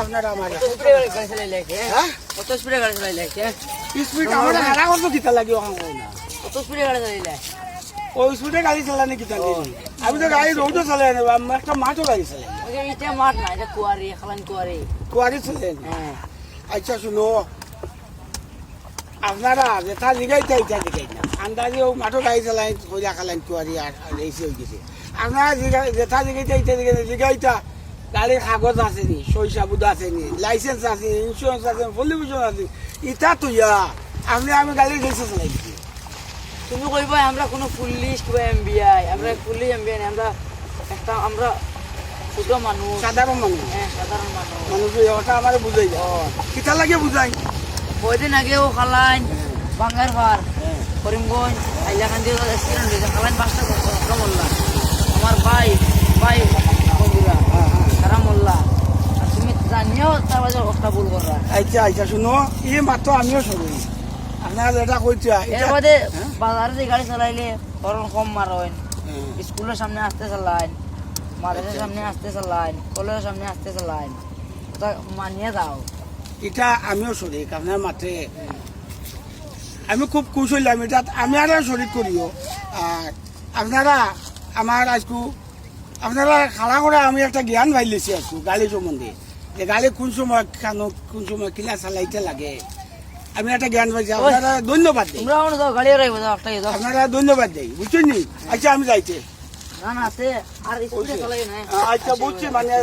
আপনারা আমার কত স্পিডে গাড়ি চালাইলে স্পিড আমার হারা কত কিতা লাগে কত স্পিডে গাড়ি চালাইলে ওই স্পিডে গাড়ি চালানি কিতা আমি তো গাড়ি রোডও চালাই না একটা মাঠও গাড়ি চালাই এটা মাঠ না এটা কুয়ারি খালান কুয়ারি চালাই হ্যাঁ আচ্ছা শুনো আপনারা যেটা লিগাইতে এটা লিগাই না আন্দাজে ও মাঠও গাড়ি চালাই হইয়া খালান কুয়ারি আর এসে হয়ে গেছে আপনারা যেটা লিগাইতে এটা লিগাইতা গাড়ির কাগজ আছে নি সই সাবুদ আছে নি লাইসেন্স আছে ইন্স্যুরেন্স আছে পলিউশন আছে ইটা তো আপনি আমি গাড়ির লাইসেন্স চালাইছি তুমি কইবা আমরা কোনো পুলিশ কিংবা এমবিআই আমরা পুলিশ এমবিআই আমরা একটা আমরা ছোট মানুষ সাধারণ মানুষ হ্যাঁ সাধারণ মানুষ ওটা আমার বুঝাই কিতা লাগে বুঝাই কয়দিন আগেও খালাইন বাঙ্গার পার করিমগঞ্জ হাইলাকান্দি অ্যাক্সিডেন্ট হয়েছে খালাইন 5টা কথা বললা আমার ভাই বন্ধুরা তারা মোল্লা তুমি জানিও তার বাজে একটা ভুল করা আচ্ছা আচ্ছা শুনো এই মাত্র আমিও শুনি আপনারা যেটা কইছো এর বাদে বাজারে যে গাড়ি চালাইলে হরন কম মারেন স্কুলের সামনে আসতে চালাইন মাদ্রাসার সামনে আসতে চালাইন কলেজের সামনে আসতে চালাইন ওটা মানিয়ে দাও এটা আমিও শুনি আপনার মাঠে আমি খুব খুশ হইলাম এটা আমি আর শরীর করিও আর আপনারা আমার আজকু আপনারা খাড়া করে আমি একটা জ্ঞান পাইলেছি আজকু গাড়ি সম্বন্ধে যে গাড়ি কোন সময় কেন কোন সময় কিলা চালাইতে লাগে আমি একটা জ্ঞান পাইছি আপনারা ধন্যবাদ দিই আপনারা ধন্যবাদ দিই বুঝছেন নি আচ্ছা আমি যাইতে না না আছে আর আচ্ছা বুঝছি মানে